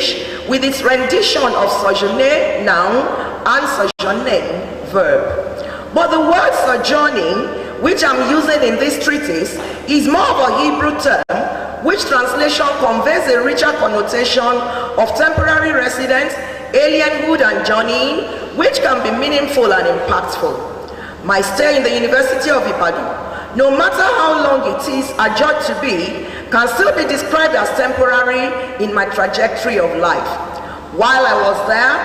English with its rendition of sojourner noun and sojourning verb. But the word sojourning, which I'm using in this treatise, is more of a Hebrew term, which translation conveys a richer connotation of temporary residence, alienhood, and journeying, which can be meaningful and impactful. My stay in the University of Ibadan, no matter how long it is adjudged to be, can still be described as temporary in my trajectory of life. While I was there,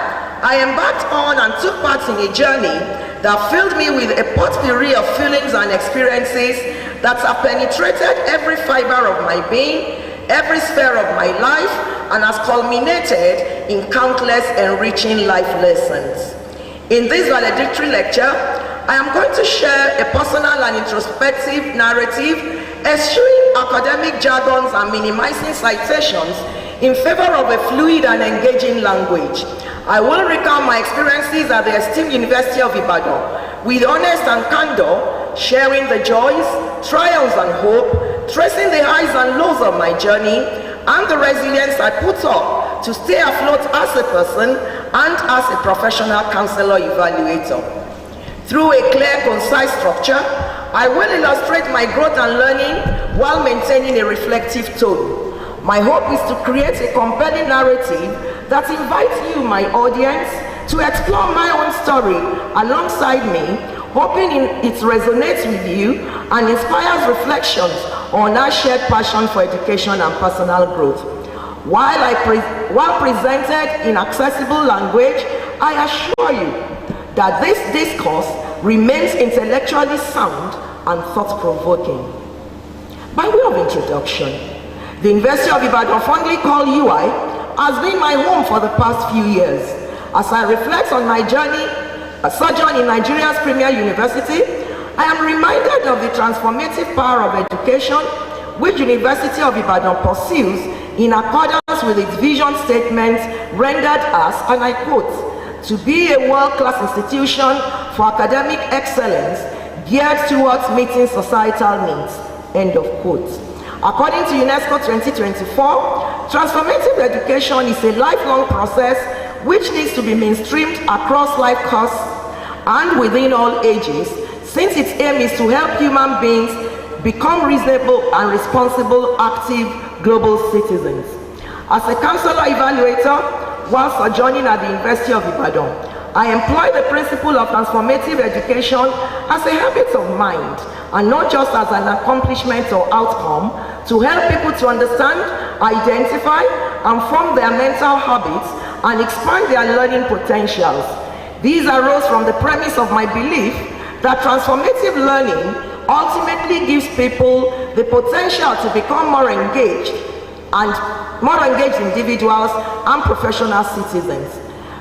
I embarked on and took part in a journey that filled me with a potpourri of feelings and experiences that have penetrated every fiber of my being, every sphere of my life, and has culminated in countless enriching life lessons. In this valedictory lecture, I am going to share a personal and introspective narrative, eschewing academic jargons and minimizing citations in favor of a fluid and engaging language. I will recount my experiences at the esteemed University of Ibadan with honest and candor, sharing the joys, trials, and hope, tracing the highs and lows of my journey, and the resilience I put up to stay afloat as a person and as a professional counselor evaluator. Through a clear, concise structure, I will illustrate my growth and learning while maintaining a reflective tone. My hope is to create a compelling narrative that invites you, my audience, to explore my own story alongside me, hoping it resonates with you and inspires reflections on our shared passion for education and personal growth. While presented in accessible language, I assure you that this discourse remains intellectually sound and thought-provoking. By way of introduction, the University of Ibadan, fondly called UI, has been my home for the past few years. As I reflect on my journey, a sojourn in Nigeria's premier university, I am reminded of the transformative power of education which University of Ibadan pursues in accordance with its vision statement rendered as, and I quote, to be a world-class institution for academic excellence geared towards meeting societal needs, end of quote. According to UNESCO 2024, transformative education is a lifelong process which needs to be mainstreamed across life courses and within all ages, since its aim is to help human beings become reasonable and responsible, active global citizens. As a counselor evaluator, while sojourning at the University of Ibadan, I employ the principle of transformative education as a habit of mind and not just as an accomplishment or outcome, to help people to understand, identify, and form their mental habits and expand their learning potentials. These arose from the premise of my belief that transformative learning ultimately gives people the potential to become more engaged individuals and professional citizens.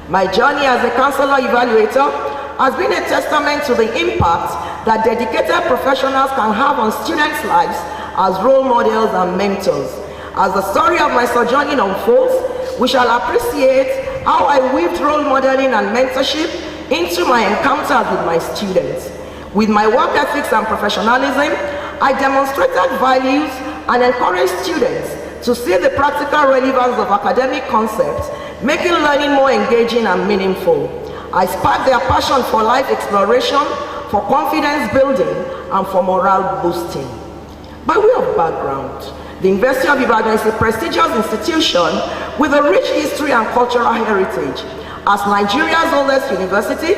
My journey as a counselor evaluator has been a testament to the impact that dedicated professionals can have on students' lives as role models and mentors. As the story of my sojourning unfolds, we shall appreciate how I weaved role modeling and mentorship into my encounters with my students. With my work ethics and professionalism, I demonstrated values and encouraged students to see the practical relevance of academic concepts, making learning more engaging and meaningful. I sparked their passion for life exploration, for confidence building, and for morale boosting. By way of background, the University of Ibadan is a prestigious institution with a rich history and cultural heritage. As Nigeria's oldest university,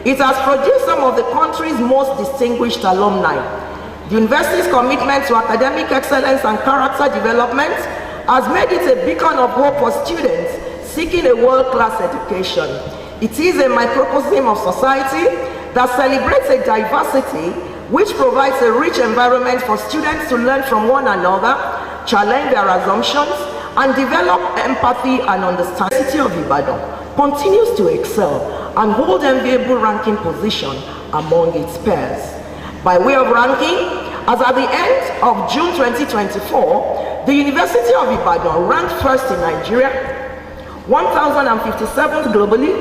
it has produced some of the country's most distinguished alumni. The university's commitment to academic excellence and character development has made it a beacon of hope for students seeking a world-class education. It is a microcosm of society that celebrates a diversity which provides a rich environment for students to learn from one another, challenge their assumptions, and develop empathy and understanding. The City of Ibadan continues to excel and hold enviable ranking position among its peers. By way of ranking, as at the end of June 2024, the University of Ibadan ranked first in Nigeria, 1057th globally,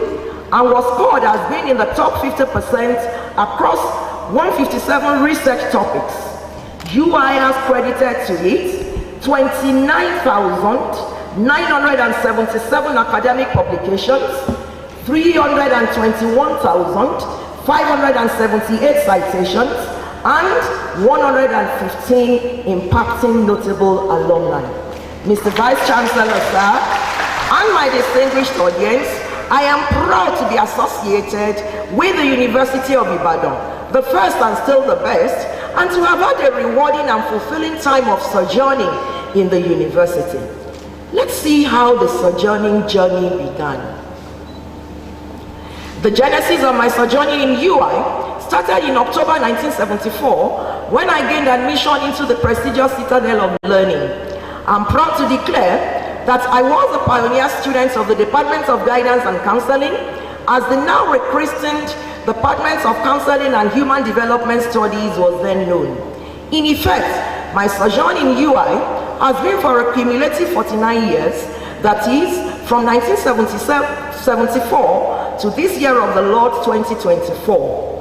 and was scored as being in the top 50% across 157 research topics. UI has credited to it 29,9 977 academic publications, 321,578 citations, and 115 impacting notable alumni. Mr. Vice Chancellor, sir, and my distinguished audience, I am proud to be associated with the University of Ibadan, the first and still the best, and to have had a rewarding and fulfilling time of sojourning in the university. Let's see how the sojourning journey began. The genesis of my sojourning in UI started in October 1974 when I gained admission into the prestigious Citadel of Learning. I'm proud to declare that I was a pioneer student of the Department of Guidance and Counseling, as the now rechristened Department of Counseling and Human Development Studies was then known. In effect, my sojourn in UI has been for a cumulative 49 years, that is, from 1974 to this year of the Lord 2024.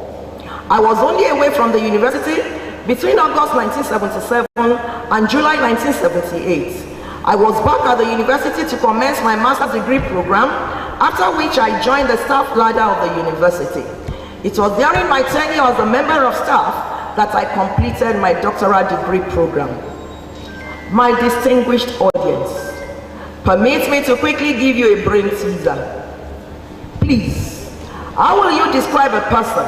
I was only away from the university between August 1977 and July 1978. I was back at the university to commence my master's degree program, after which I joined the staff ladder of the university. It was during my tenure as a member of staff that I completed my doctoral degree program. My distinguished audience, permit me to quickly give you a brain teaser. Please, how will you describe a person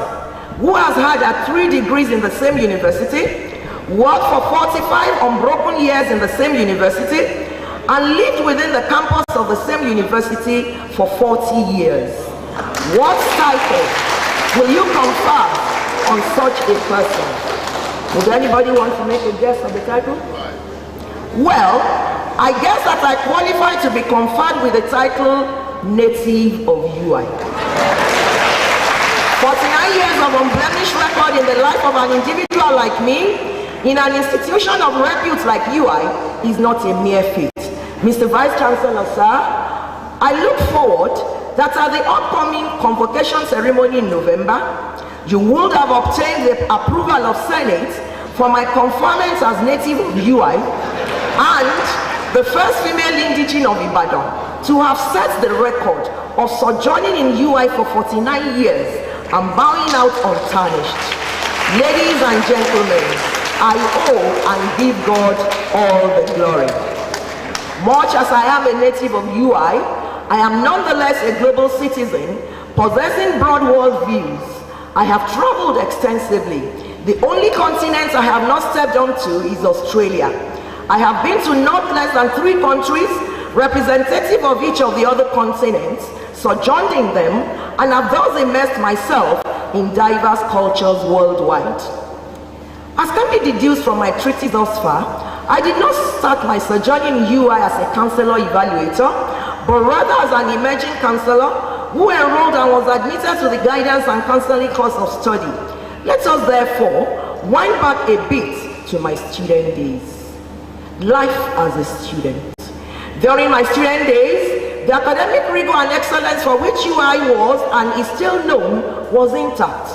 who has had 3 degrees in the same university, worked for 45 unbroken years in the same university, and lived within the campus of the same university for 40 years? What title will you confer on such a person? Would anybody want to make a guess of the title? Well, I guess that I qualify to be conferred with the title Native of UI. 49 years of unblemished record in the life of an individual like me, in an institution of repute like UI, is not a mere feat. Mr. Vice Chancellor, sir, I look forward that at the upcoming convocation ceremony in November, you would have obtained the approval of Senate for my conferment as native of UI and the first female indigene of Ibadan to have set the record of sojourning in UI for 49 years and bowing out untarnished. Ladies and gentlemen, I owe and give God all the glory. Much as I am a native of UI, I am nonetheless a global citizen possessing broad world views. I have traveled extensively. The only continent I have not stepped onto is Australia. I have been to not less than 3 countries, representative of each of the other continents, sojourned in them, and have thus immersed myself in diverse cultures worldwide. As can be deduced from my treatise thus far, I did not start my sojourn in UI as a counselor evaluator, but rather as an emerging counselor who enrolled and was admitted to the guidance and counseling course of study. Let us therefore wind back a bit to my student days. Life as a student. During my student days, the academic rigor and excellence for which UI was and is still known was intact.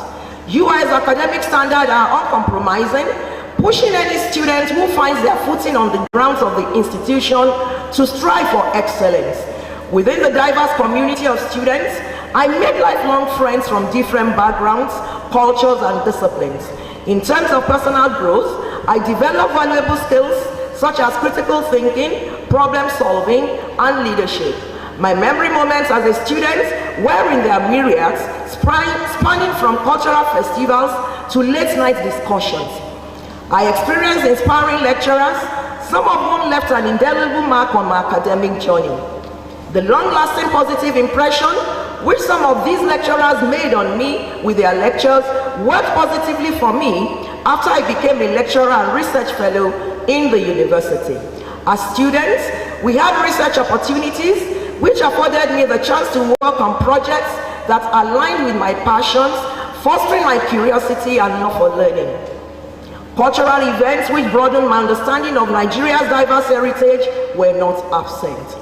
UI's academic standards are uncompromising, pushing any student who finds their footing on the grounds of the institution to strive for excellence. Within the diverse community of students, I made lifelong friends from different backgrounds, cultures, and disciplines. In terms of personal growth, I developed valuable skills such as critical thinking, problem solving, and leadership. My memory moments as a student were in their myriads, spanning from cultural festivals to late night discussions. I experienced inspiring lecturers, some of whom left an indelible mark on my academic journey. The long-lasting positive impression which some of these lecturers made on me with their lectures worked positively for me after I became a lecturer and research fellow in the university. As students, we had research opportunities which afforded me the chance to work on projects that aligned with my passions, fostering my curiosity and love for learning. Cultural events which broadened my understanding of Nigeria's diverse heritage were not absent.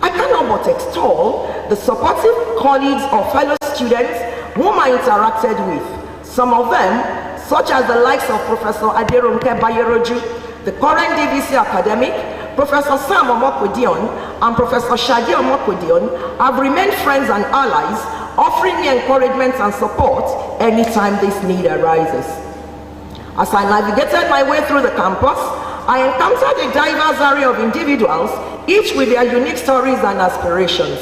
I cannot but extol the supportive colleagues or fellow students whom I interacted with. Some of them, such as the likes of Professor Aderonke Bayeroju, the current DVC academic, Professor Sam Omokwedion and Professor Shadi Omokwedion have remained friends and allies, offering me encouragement and support anytime this need arises. As I navigated my way through the campus, I encountered a diverse array of individuals, each with their unique stories and aspirations.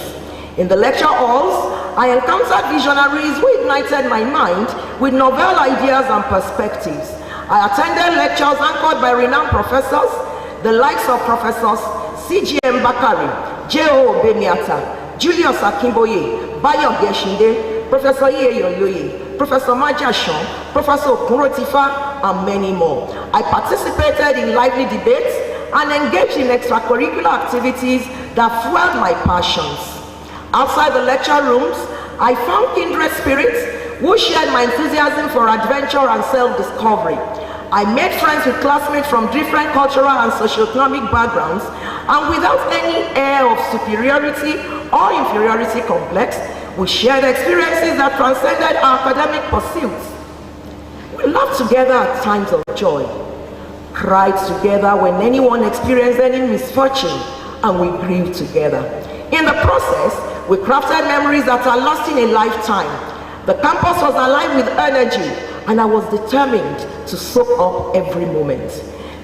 In the lecture halls, I encountered visionaries who ignited my mind with novel ideas and perspectives. I attended lectures anchored by renowned professors, the likes of Professors C.G.M. Bakari, J.O. Bemiata, Julius Akimboye, Bayo Geshinde, Professor Iyeyoyoye, Professor Majashon, Professor Okurotifa, and many more. I participated in lively debates and engaged in extracurricular activities that fueled my passions. Outside the lecture rooms, I found kindred spirits who shared my enthusiasm for adventure and self-discovery. I made friends with classmates from different cultural and socioeconomic backgrounds, and without any air of superiority or inferiority complex, we shared experiences that transcended our academic pursuits. We laughed together at times of joy, cried together when anyone experienced any misfortune, and we grieved together. In the process, we crafted memories that are lasting a lifetime. The campus was alive with energy, and I was determined to soak up every moment.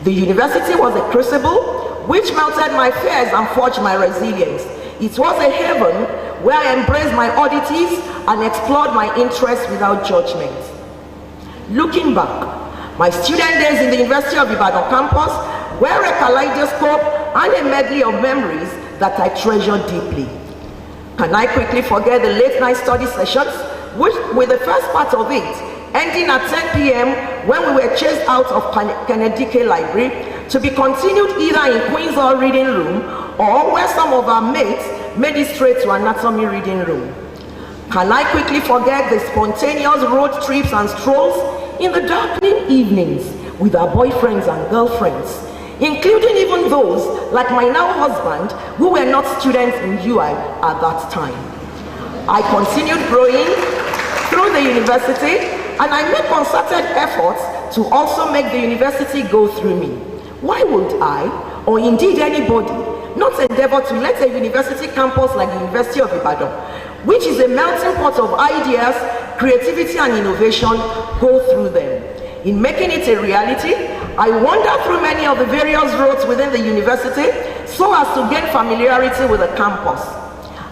The university was a crucible which melted my fears and forged my resilience. It was a heaven where I embraced my oddities and explored my interests without judgment. Looking back, my student days in the University of Ibadan campus were a kaleidoscope and a medley of memories that I treasure deeply. Can I quickly forget the late night study sessions, with the first part of it ending at 10 p.m. when we were chased out of ADENIKE library to be continued either in Queen's Hall reading room or where some of our mates made it straight to anatomy reading room? Can I quickly forget the spontaneous road trips and strolls in the darkening evenings with our boyfriends and girlfriends, including even those like my now husband who were not students in UI at that time? I continued growing through the university, and I made concerted efforts to also make the university go through me. Why would I, or indeed anybody, not endeavor to let a university campus like the University of Ibadan, which is a melting pot of ideas, creativity and innovation, go through them? In making it a reality, I wandered through many of the various roads within the university so as to gain familiarity with the campus.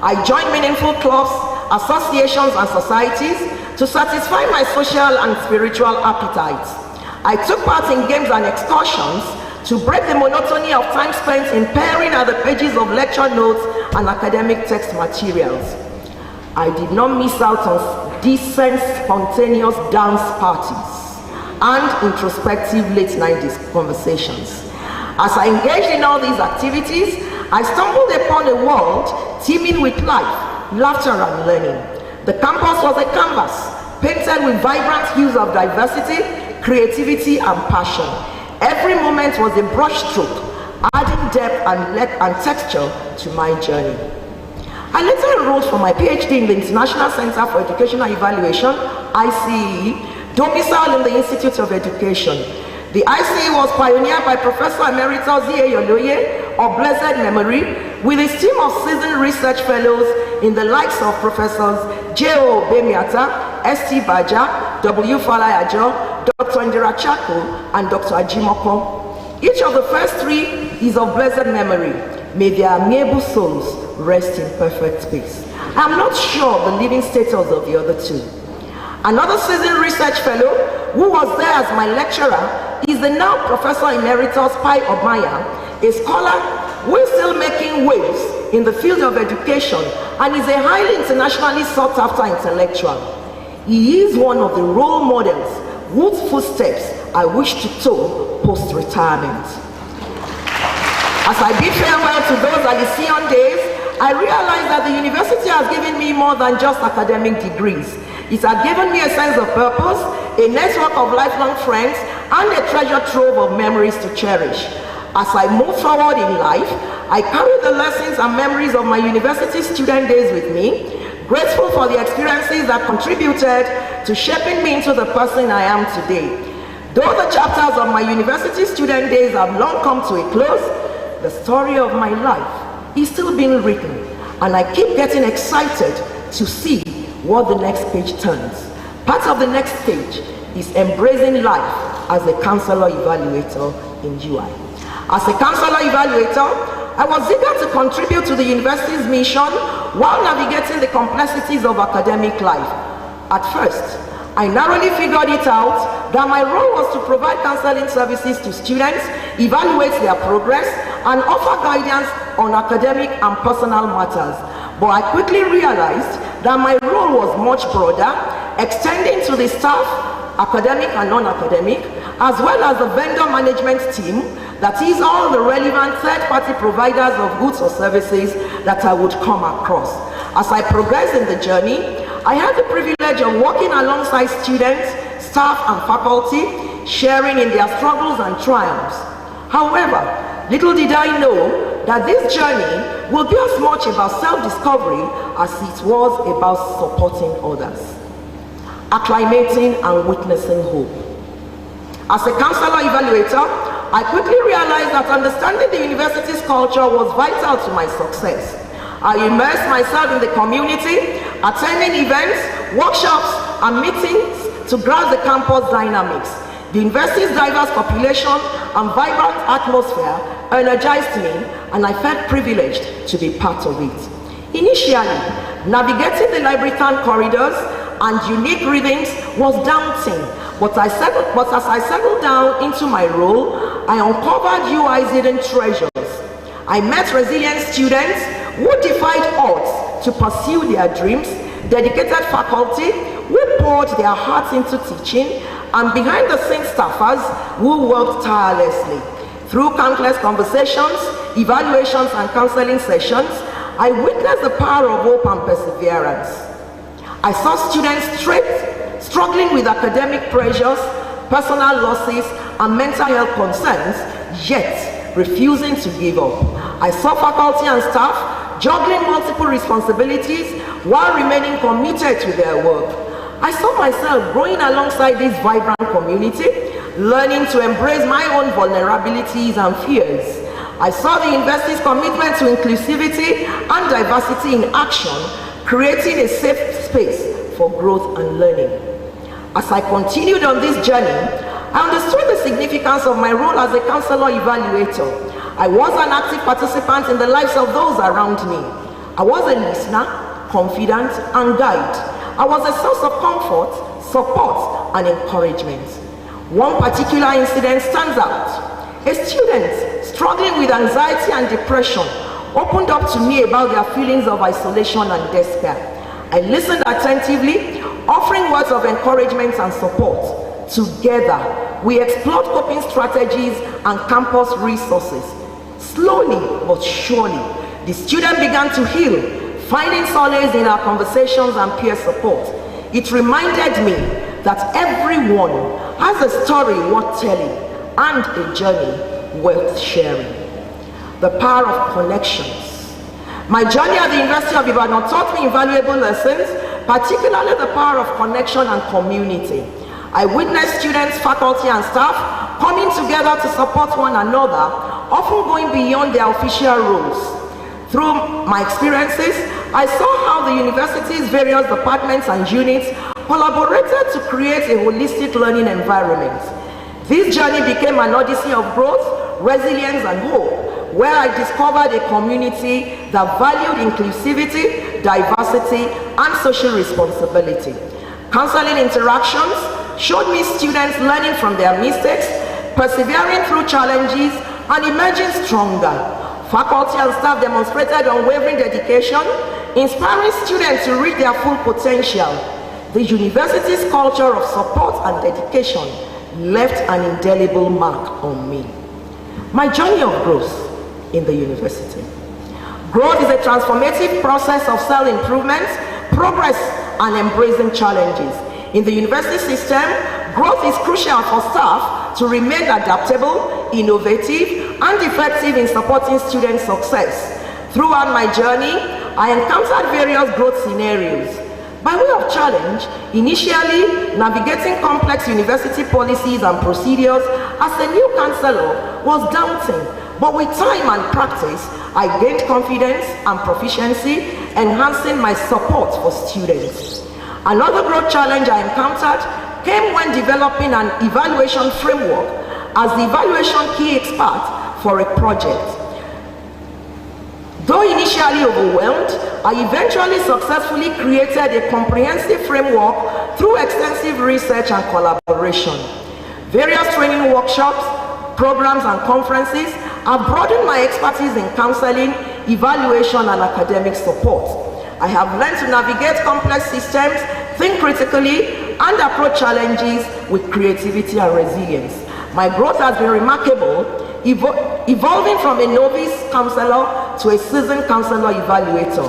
I joined meaningful clubs, associations and societies to satisfy my social and spiritual appetites. I took part in games and excursions to break the monotony of time spent in peering at the pages of lecture notes and academic text materials. I did not miss out on decent, spontaneous dance parties and introspective late-night conversations. As I engaged in all these activities, I stumbled upon a world teeming with life, laughter and learning. The campus was a canvas painted with vibrant hues of diversity, creativity and passion. Every moment was a brushstroke, adding depth and texture to my journey. I later enrolled for my PhD in the International Center for Educational Evaluation, ICE, domiciled in the Institute of Education. The ICE was pioneered by Professor Emeritus Iyeyoyoye of blessed memory, with his team of seasoned research fellows in the likes of Professors J.O. Bemiata, S.T. Baja, W. Falayajo, Dr. Indira Chako, and Dr. Ajimoko. Each of the first three is of blessed memory. May their amiable souls rest in perfect peace. I am not sure of the living status of the other two. Another seasoned research fellow who was there as my lecturer is the now Professor Emeritus Pai Obmaya, a scholar who is still making waves in the field of education and is a highly internationally sought after intellectual. He is one of the role models whose footsteps I wish to toe post-retirement. As I bid farewell to those Alician days, I realized that the university has given me more than just academic degrees. It has given me a sense of purpose, a network of lifelong friends, and a treasure trove of memories to cherish. As I move forward in life, I carry the lessons and memories of my university student days with me, grateful for the experiences that contributed to shaping me into the person I am today. Though the chapters of my university student days have long come to a close, the story of my life is still being written, and I keep getting excited to see what the next page turns. Part of the next stage is embracing life as a counselor evaluator in UI. As a counselor evaluator, I was eager to contribute to the university's mission while navigating the complexities of academic life. At first, I narrowly figured it out that my role was to provide counseling services to students, evaluate their progress, and offer guidance on academic and personal matters. But I quickly realized that my role was much broader, extending to the staff, academic and non-academic, as well as the vendor management team, that is all the relevant third-party providers of goods or services that I would come across. As I progressed in the journey, I had the privilege of working alongside students, staff and faculty, sharing in their struggles and triumphs. However, little did I know that this journey will be as much about self-discovery as it was about supporting others, acclimating and witnessing hope. As a counselor evaluator, I quickly realized that understanding the university's culture was vital to my success. I immersed myself in the community, attending events, workshops, and meetings to grasp the campus dynamics. The university's diverse population and vibrant atmosphere energized me, and I felt privileged to be part of it. Initially, navigating the library town corridors and unique rhythms was daunting, but as I settled down into my role, I uncovered UI's hidden treasures. I met resilient students who defied odds to pursue their dreams, dedicated faculty who poured their hearts into teaching, and behind-the-scenes staffers who worked tirelessly. Through countless conversations, evaluations, and counseling sessions, I witnessed the power of hope and perseverance. I saw students struggling with academic pressures, personal losses, and mental health concerns, yet refusing to give up. I saw faculty and staff juggling multiple responsibilities while remaining committed to their work. I saw myself growing alongside this vibrant community, learning to embrace my own vulnerabilities and fears. I saw the university's commitment to inclusivity and diversity in action, creating a safe space for growth and learning. As I continued on this journey, I understood the significance of my role as a counselor evaluator. I was an active participant in the lives of those around me. I was a listener, confidant, and guide. I was a source of comfort, support, and encouragement. One particular incident stands out. A student struggling with anxiety and depression opened up to me about their feelings of isolation and despair. I listened attentively, offering words of encouragement and support. Together, we explored coping strategies and campus resources. Slowly but surely, the student began to heal, finding solace in our conversations and peer support. It reminded me that everyone has a story worth telling and a journey worth sharing. The power of connections. My journey at the University of Ibadan taught me invaluable lessons, particularly the power of connection and community. I witnessed students, faculty, and staff coming together to support one another, often going beyond their official roles. Through my experiences, I saw how the university's various departments and units collaborated to create a holistic learning environment. This journey became an odyssey of growth, resilience, and hope, where I discovered a community that valued inclusivity, diversity, and social responsibility. Counseling interactions showed me students learning from their mistakes, persevering through challenges, and emerging stronger. Faculty and staff demonstrated unwavering dedication, inspiring students to reach their full potential. The university's culture of support and dedication left an indelible mark on me. My journey of growth in the university. Growth is a transformative process of self-improvement, progress, and embracing challenges. In the university system, growth is crucial for staff to remain adaptable, innovative, and effective in supporting student success. Throughout my journey, I encountered various growth scenarios. By way of challenge, initially navigating complex university policies and procedures as a new counselor was daunting, but with time and practice, I gained confidence and proficiency, enhancing my support for students. Another growth challenge I encountered came when developing an evaluation framework as the evaluation key expert for a project. Though initially overwhelmed, I eventually successfully created a comprehensive framework through extensive research and collaboration. Various training workshops, programs and conferences have broadened my expertise in counseling, evaluation and academic support. I have learned to navigate complex systems, think critically, and approach challenges with creativity and resilience. My growth has been remarkable, evolving from a novice counselor to a seasoned counselor evaluator.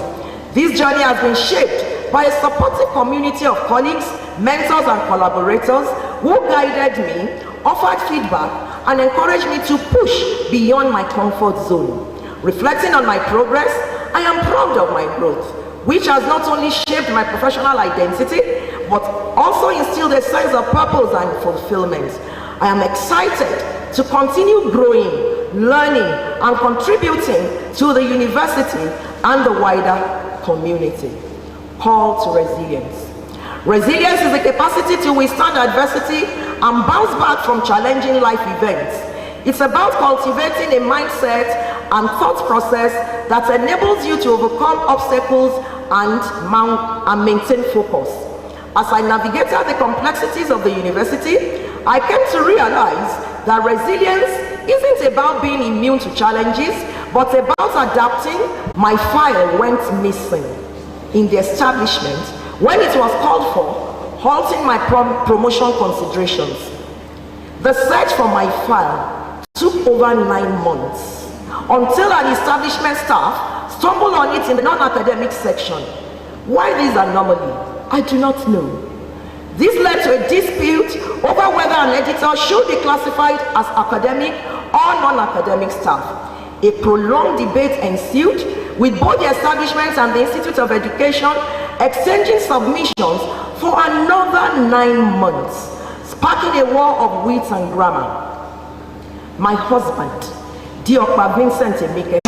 This journey has been shaped by a supportive community of colleagues, mentors and collaborators who guided me, offered feedback, and encouraged me to push beyond my comfort zone. Reflecting on my progress, I am proud of my growth, which has not only shaped my professional identity, but also instilled a sense of purpose and fulfillment. I am excited to continue growing, learning, and contributing to the university and the wider community. Call to resilience. Resilience is the capacity to withstand adversity and bounce back from challenging life events. It's about cultivating a mindset and thought process that enables you to overcome obstacles and maintain focus. As I navigated the complexities of the university, I came to realize that resilience isn't about being immune to challenges, but about adapting. My file went missing in the establishment when it was called for, halting my promotion considerations. The search for my file took over 9 months until an establishment staff stumbled on it in the non-academic section. Why this anomaly? I do not know. This led to a dispute over whether an editor should be classified as academic or non-academic staff. A prolonged debate ensued, with both the establishment and the Institute of Education exchanging submissions for another 9 months, sparking a war of wit and grammar. My husband, Dr. Vincent EMEKE,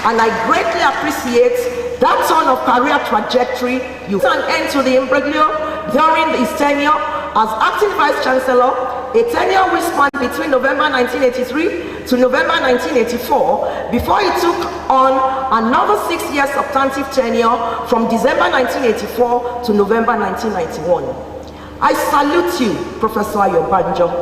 and I greatly appreciate that turn of career trajectory. You put an end to the imbroglio during his tenure as acting vice chancellor, a tenure which spanned between November 1983 to November 1984, before he took on another 6-year substantive tenure from December 1984 to November 1991. I salute you, Professor Ayobanjo.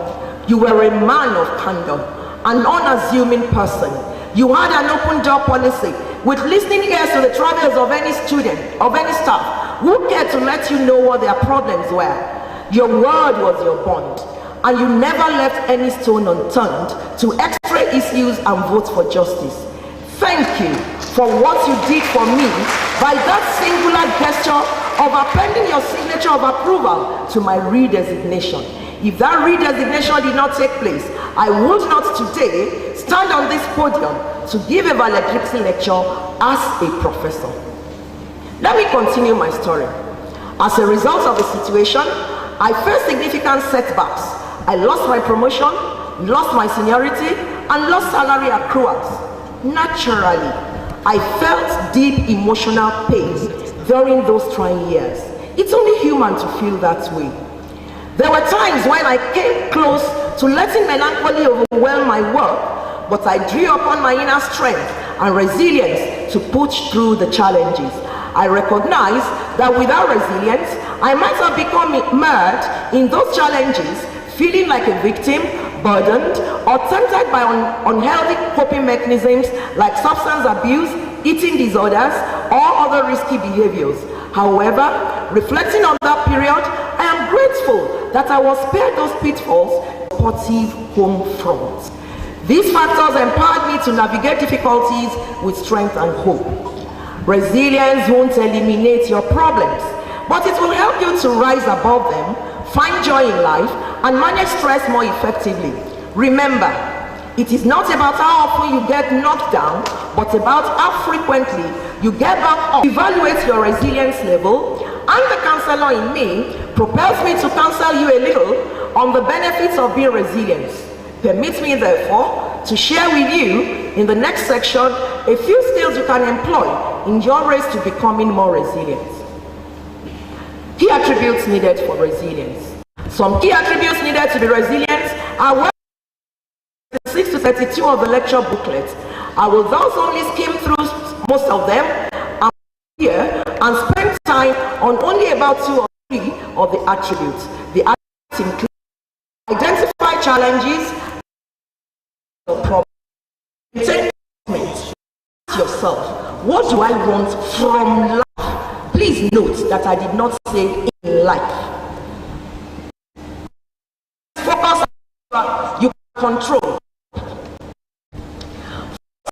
You were a man of candor, an unassuming person. You had an open door policy with listening ears to the travails of any student, of any staff who cared to let you know what their problems were. Your word was your bond, and you never left any stone unturned to x-ray issues and vote for justice. Thank you for what you did for me by that singular gesture of appending your signature of approval to my redesignation. If that redesignation did not take place, I would not today stand on this podium to give a valedictory lecture as a professor. Let me continue my story. As a result of the situation, I faced significant setbacks. I lost my promotion, lost my seniority, and lost salary accruals. Naturally, I felt deep emotional pain during those trying years. It's only human to feel that way. There were times when I came close to letting melancholy overwhelm my work, but I drew upon my inner strength and resilience to push through the challenges. I recognize that without resilience, I might have become mired in those challenges, feeling like a victim, burdened, or tempted by unhealthy coping mechanisms like substance abuse, eating disorders, or other risky behaviors. However, reflecting on that period, I am grateful that I was spared those pitfalls, supportive home front. These factors empowered me to navigate difficulties with strength and hope. Resilience won't eliminate your problems, but it will help you to rise above them, find joy in life, and manage stress more effectively. Remember, it is not about how often you get knocked down, but about how frequently you get back up. Evaluate your resilience level, and the counselor in me propels me to counsel you a little on the benefits of being resilient. Permit me, therefore, to share with you in the next section a few skills you can employ in your race to becoming more resilient. Key attributes needed for resilience. Some key attributes needed to be resilient are well 6 to 32 of the lecture booklet. I will thus only skim through most of them and spend time on only about 2 or 3 of the attributes. The attributes include identify challenges or problems. Take yourself, what do I want from life? Please note that I did not say in life. Focus on you can control.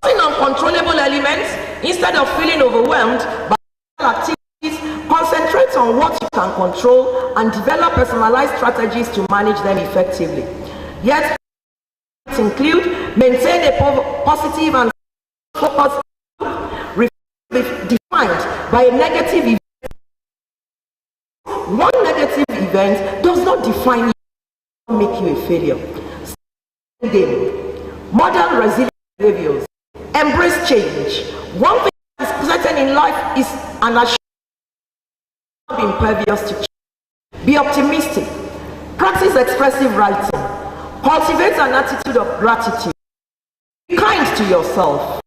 Focusing on controllable elements instead of feeling overwhelmed by activities, concentrate on what you can control and develop personalized strategies to manage them effectively. Yet, include maintain a positive and focused defined by a negative event. One negative event does not define you or make you a failure. Model resilient behaviors. Embrace change. One thing that is certain in life is an assurance of being impervious to change. Be optimistic. Practice expressive writing. Cultivate an attitude of gratitude. Be kind to yourself.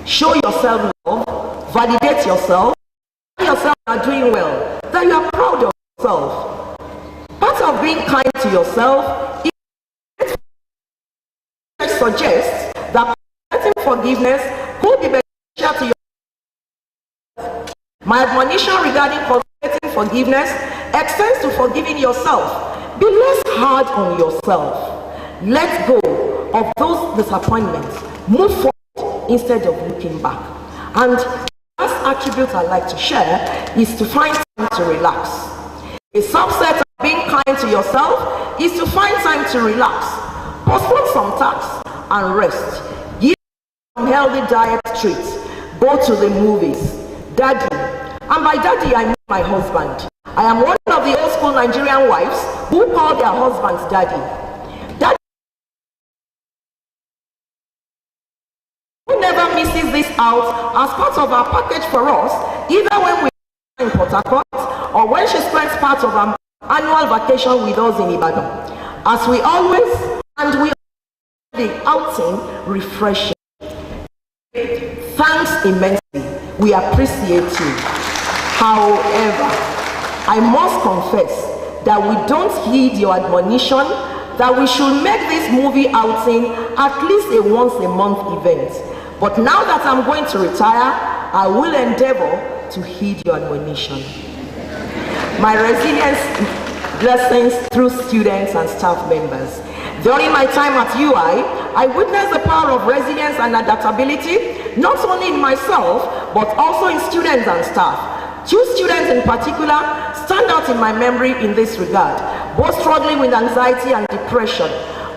Show yourself love. Validate yourself. Tell yourself you are doing well. That you are proud of yourself. Part of being kind to yourself is suggests that forgiveness could be beneficial to your. My admonition regarding cultivating forgiveness extends to forgiving yourself. Be less hard on yourself. Let go of those disappointments. Move forward instead of looking back. And the last attribute I'd like to share is to find time to relax. A subset of being kind to yourself is to find time to relax. Postpone some tasks and rest. Give some healthy diet treats. Go to the movies. Daddy, and by daddy I mean my husband. I am one of the old school Nigerian wives who call their husbands daddy. Daddy who never misses this out as part of our package for us, either when we are in Port Harcourt or when she spends part of our annual vacation with us in Ibadan. As we always, and we the outing refreshing. Thanks immensely. We appreciate you. However, I must confess that we don't heed your admonition that we should make this movie outing at least a once a month event. But now that I'm going to retire, I will endeavor to heed your admonition. My resilience blessings through students and staff members. During my time at UI, I witnessed the power of resilience and adaptability, not only in myself, but also in students and staff. 2 students in particular stand out in my memory in this regard, both struggling with anxiety and depression.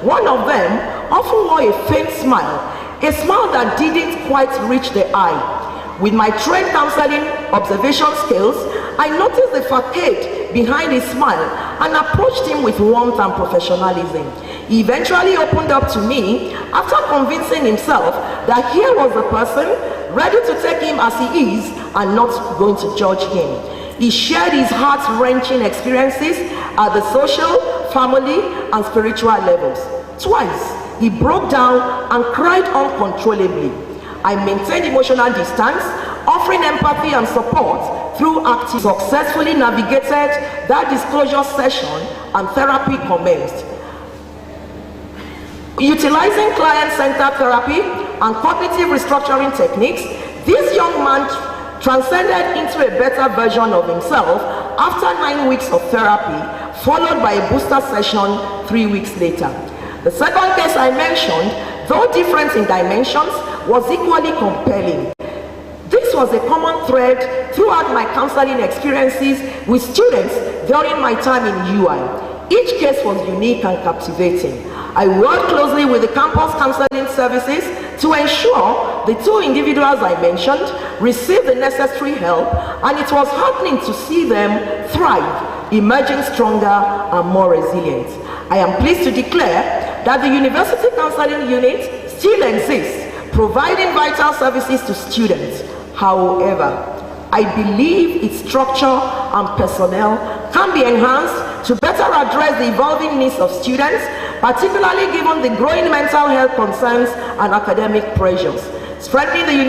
One of them often wore a faint smile, a smile that didn't quite reach the eye. With my trained counseling observation skills, I noticed the facade behind his smile and approached him with warmth and professionalism. He eventually opened up to me after convincing himself that here was a person ready to take him as he is and not going to judge him. He shared his heart-wrenching experiences at the social, family, and spiritual levels. Twice, he broke down and cried uncontrollably. I maintained emotional distance, offering empathy and support through active. Successfully navigated that disclosure session and therapy commenced. Utilizing client-centered therapy and cognitive restructuring techniques, this young man transcended into a better version of himself after 9 weeks of therapy, followed by a booster session 3 weeks later. The second case I mentioned, though different in dimensions, was equally compelling. This was a common thread throughout my counseling experiences with students during my time in UI. Each case was unique and captivating. I worked closely with the campus counseling services to ensure the 2 individuals I mentioned received the necessary help, and it was heartening to see them thrive, emerging stronger and more resilient. I am pleased to declare that the University Counseling Unit still exists, providing vital services to students. However, I believe its structure and personnel can be enhanced to better address the evolving needs of students, particularly given the growing mental health concerns and academic pressures. Strengthening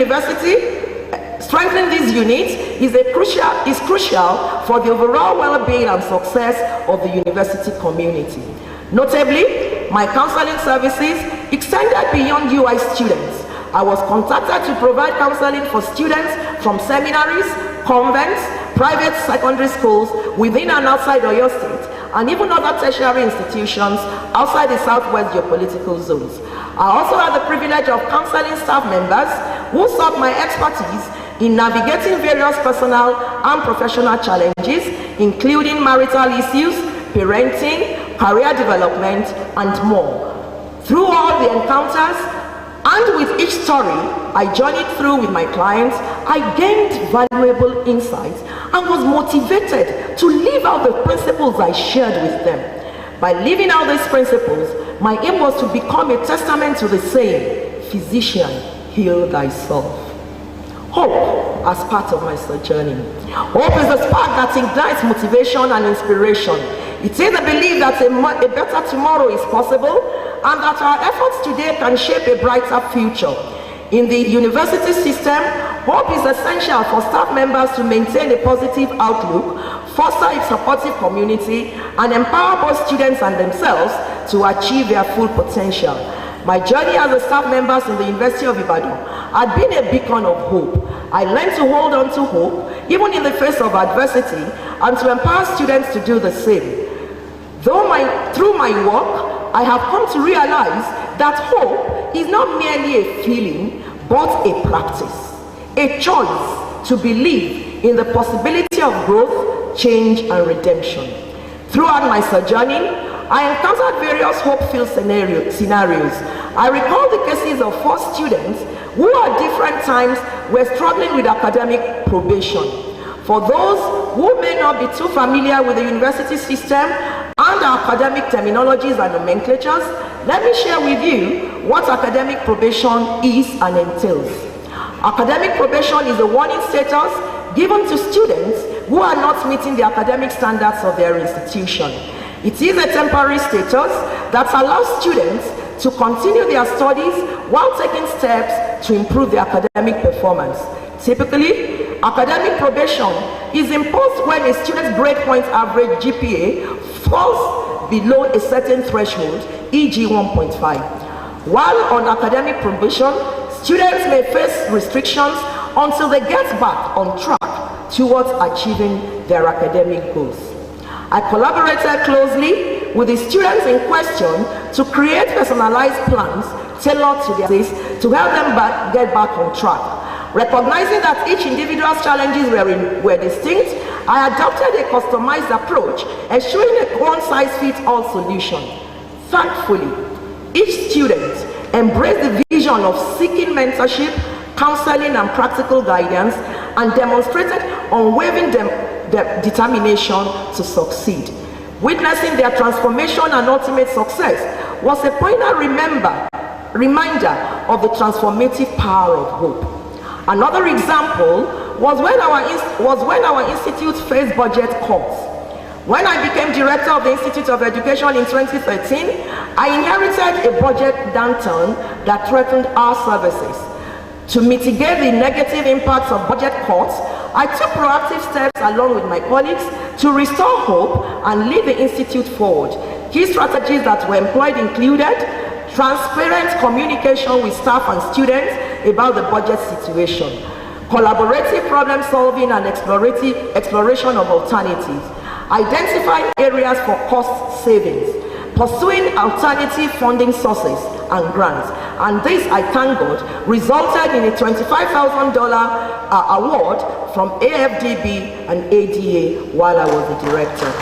these units is crucial for the overall well-being and success of the university community. Notably, my counseling services extended beyond UI students. I was contacted to provide counseling for students from seminaries, convents, private secondary schools within and outside Oyo State, and even other tertiary institutions outside the Southwest geopolitical zones. I also had the privilege of counseling staff members who sought my expertise in navigating various personal and professional challenges, including marital issues, parenting, career development, and more. Through all the encounters, and with each story I journeyed through with my clients, I gained valuable insights and was motivated to live out the principles I shared with them. By living out these principles, my aim was to become a testament to the saying, "Physician, heal thyself." Hope as part of my sojourning. Hope is the spark that ignites motivation and inspiration. It is a belief that a better tomorrow is possible and that our efforts today can shape a brighter future. In the university system, hope is essential for staff members to maintain a positive outlook, foster a supportive community, and empower both students and themselves to achieve their full potential. My journey as a staff member in the University of Ibadan had been a beacon of hope. I learned to hold on to hope, even in the face of adversity, and to empower students to do the same. Through my work, I have come to realize that hope is not merely a feeling, but a practice, a choice to believe in the possibility of growth, change, and redemption. Throughout my sojourning, I encountered various hope-filled scenarios. I recall the cases of 4 students who at different times were struggling with academic probation. For those who may not be too familiar with the university system and our academic terminologies and nomenclatures, let me share with you what academic probation is and entails. Academic probation is a warning status given to students who are not meeting the academic standards of their institution. It is a temporary status that allows students to continue their studies while taking steps to improve their academic performance. Typically, academic probation is imposed when a student's grade point average GPA falls below a certain threshold, e.g. 1.5. While on academic probation, students may face restrictions until they get back on track towards achieving their academic goals. I collaborated closely with the students in question to create personalized plans tailored to their needs to help them get back on track. Recognizing that each individual's challenges were distinct, I adopted a customized approach, ensuring a one-size-fits-all solution. Thankfully, each student embraced the vision of seeking mentorship, counseling, and practical guidance, and demonstrated unwavering determination to succeed. Witnessing their transformation and ultimate success was a poignant reminder of the transformative power of hope. Another example was when our institute faced budget cuts. When I became director of the Institute of Education in 2013, I inherited a budget downturn that threatened our services. To mitigate the negative impacts of budget cuts, I took proactive steps along with my colleagues to restore hope and lead the institute forward. Key strategies that were employed included transparent communication with staff and students about the budget situation, collaborative problem solving and exploration of alternatives, identifying areas for cost savings, pursuing alternative funding sources and grants, and this, I thank God, resulted in a $25,000 award from AFDB and ADA while I was the director.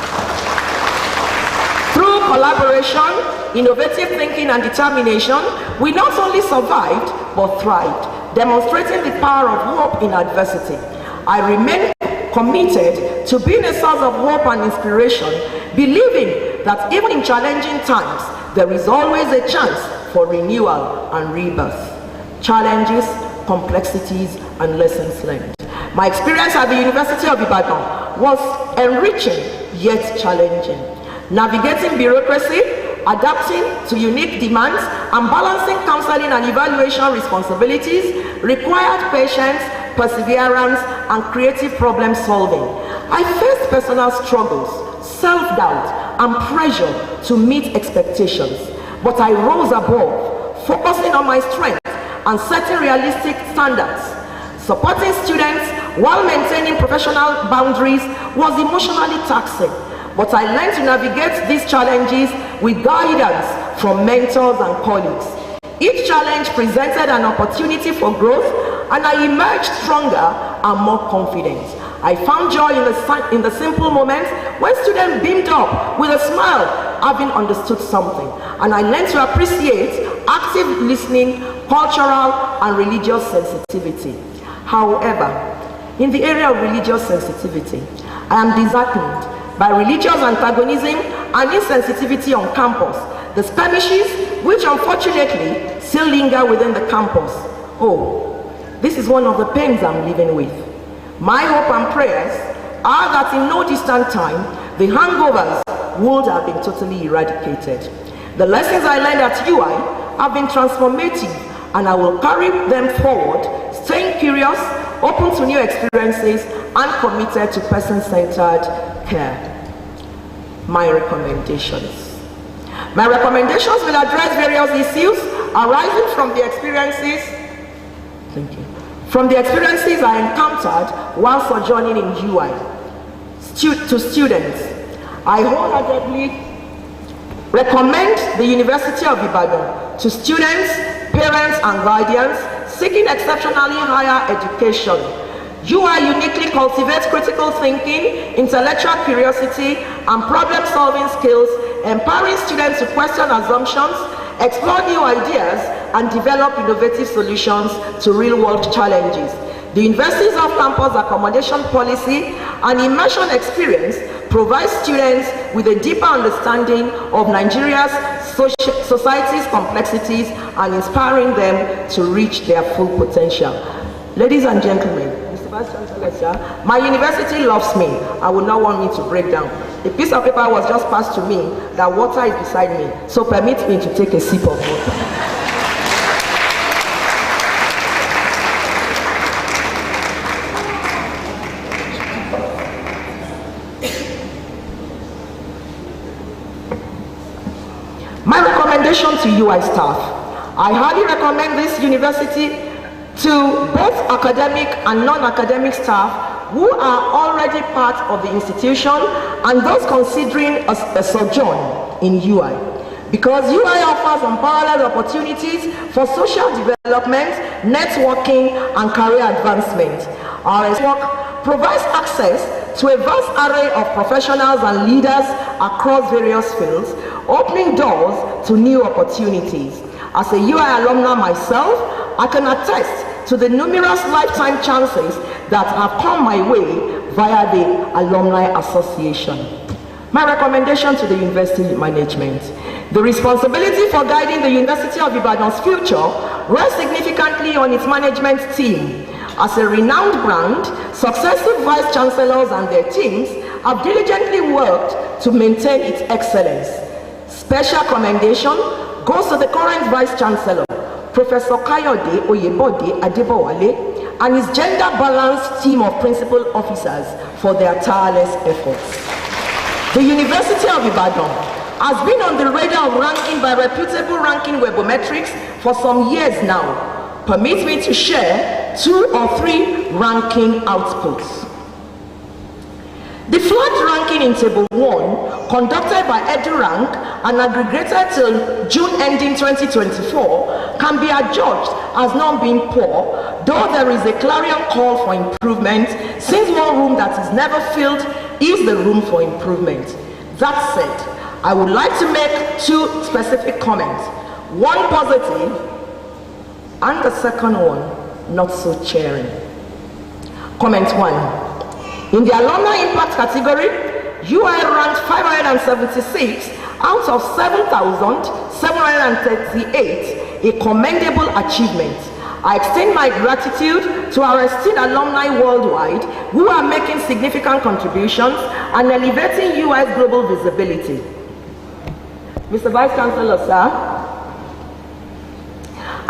Through collaboration, innovative thinking, and determination, we not only survived but thrived, demonstrating the power of hope in adversity. I remain committed to being a source of hope and inspiration, believing that even in challenging times, there is always a chance for renewal and rebirth. challenges, complexities, and lessons learned. My experience at the University of Ibadan was enriching yet challenging. Navigating bureaucracy, adapting to unique demands, and balancing counseling and evaluation responsibilities required patience, perseverance, and creative problem solving. I faced personal struggles, self-doubt, and pressure to meet expectations, but I rose above, focusing on my strengths and setting realistic standards. Supporting students while maintaining professional boundaries was emotionally taxing, but I learned to navigate these challenges with guidance from mentors and colleagues. Each challenge presented an opportunity for growth, and I emerged stronger and more confident. I found joy in the simple moments when students beamed up with a smile, having understood something, and I learned to appreciate active listening, cultural and religious sensitivity. However, in the area of religious sensitivity, I am disheartened by religious antagonism and insensitivity on campus, the skirmishes which unfortunately still linger within the campus. Oh, this is one of the pains I'm living with. My hope and prayers are that in no distant time, the hangovers would have been totally eradicated. The lessons I learned at UI have been transformative, and I will carry them forward, staying curious, open to new experiences, and committed to person-centered care. My recommendations. My recommendations will address various issues arising from the experiences I encountered while sojourning in UI. To students, I wholeheartedly recommend the University of Ibadan to students, parents, and guardians seeking exceptionally higher education. UI uniquely cultivates critical thinking, intellectual curiosity, and problem-solving skills, empowering students to question assumptions, explore new ideas, and develop innovative solutions to real-world challenges. The university's off-campus accommodation policy and immersion experience provides students with a deeper understanding of Nigeria's society's complexities and inspiring them to reach their full potential. Ladies and gentlemen, Mr. Vice Chancellor, sir, my university loves me. I would not want me to break down. A piece of paper was just passed to me that water is beside me, so permit me to take a sip of water. My recommendation to UI staff. I highly recommend this university to both academic and non-academic staff who are already part of the institution and those considering a sojourn in UI. Because UI offers unparalleled opportunities for social development, networking, and career advancement. Our network provides access to a vast array of professionals and leaders across various fields, opening doors to new opportunities. As a UI alumna myself, I can attest to the numerous lifetime chances that have come my way via the Alumni Association. My recommendation to the university management. The responsibility for guiding the University of Ibadan's future rests significantly on its management team. As a renowned brand, successive vice chancellors and their teams have diligently worked to maintain its excellence. Special commendation goes to the current vice chancellor, Professor Kayode Oyebode Adebowale, and his gender-balanced team of principal officers for their tireless efforts. The University of Ibadan has been on the radar of ranking by reputable ranking webometrics for some years now. Permit me to share 2 or 3 ranking outputs. The flagged ranking in Table 1, conducted by EduRank and aggregated till June ending 2024, can be adjudged as not being poor, though there is a clarion call for improvement, since one room that is never filled is the room for improvement. That said, I would like to make 2 specific comments, one positive and the second one not so cheering. Comment 1. In the alumni impact category, UI ranked 576 out of 7,738, a commendable achievement. I extend my gratitude to our esteemed alumni worldwide who are making significant contributions and elevating UI's global visibility. Mr. Vice Chancellor, sir,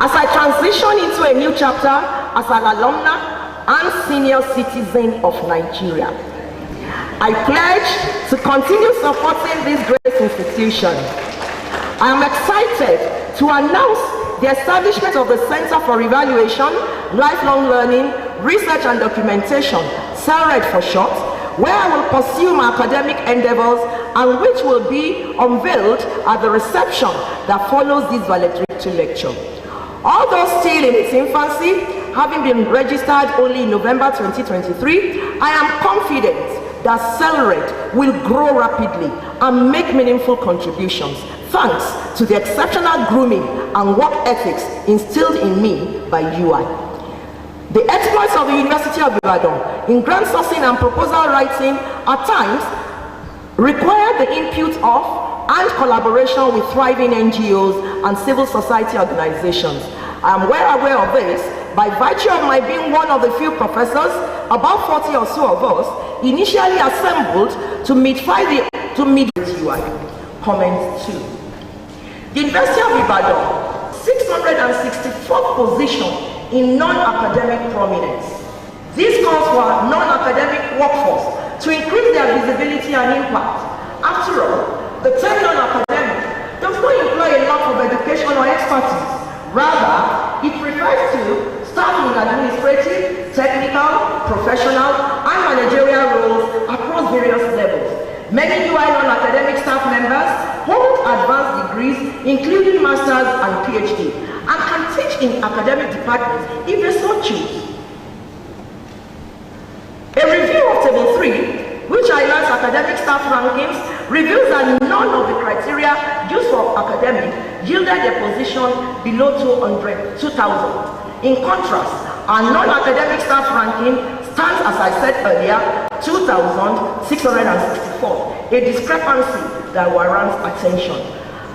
as I transition into a new chapter as an alumna and senior citizen of Nigeria, I pledge to continue supporting this great institution. I am excited to announce the establishment of the Center for Evaluation, Lifelong Learning, Research and Documentation, CELRED for short, where I will pursue my academic endeavors and which will be unveiled at the reception that follows this valedictory lecture. Although still in its infancy, having been registered only in November 2023, I am confident that CELRED will grow rapidly and make meaningful contributions thanks to the exceptional grooming and work ethics instilled in me by UI. The exploits of the University of Ibadan in grant sourcing and proposal writing at times require the input of and collaboration with thriving NGOs and civil society organizations. I am well aware of this by virtue of my being one of the few professors, about 40 or so of us, initially assembled to meet with UI. Comment 2. The University of Ibadan, 664th position in non-academic prominence. This calls for non-academic workforce to increase their visibility and impact. After all, the term non-academic does not imply a lack of education or expertise. Rather, it refers to staff in administrative, technical, professional, and managerial roles across various levels. Many UI non-academic staff members hold advanced degrees, including masters and PhD, and can teach in academic departments if they so choose. A review of Table 3, which highlights academic staff rankings, reveals that none of the criteria used for academic yielded a position below 2,000. In contrast, our non-academic staff ranking stands, as I said earlier, 2,664, a discrepancy that warrants attention.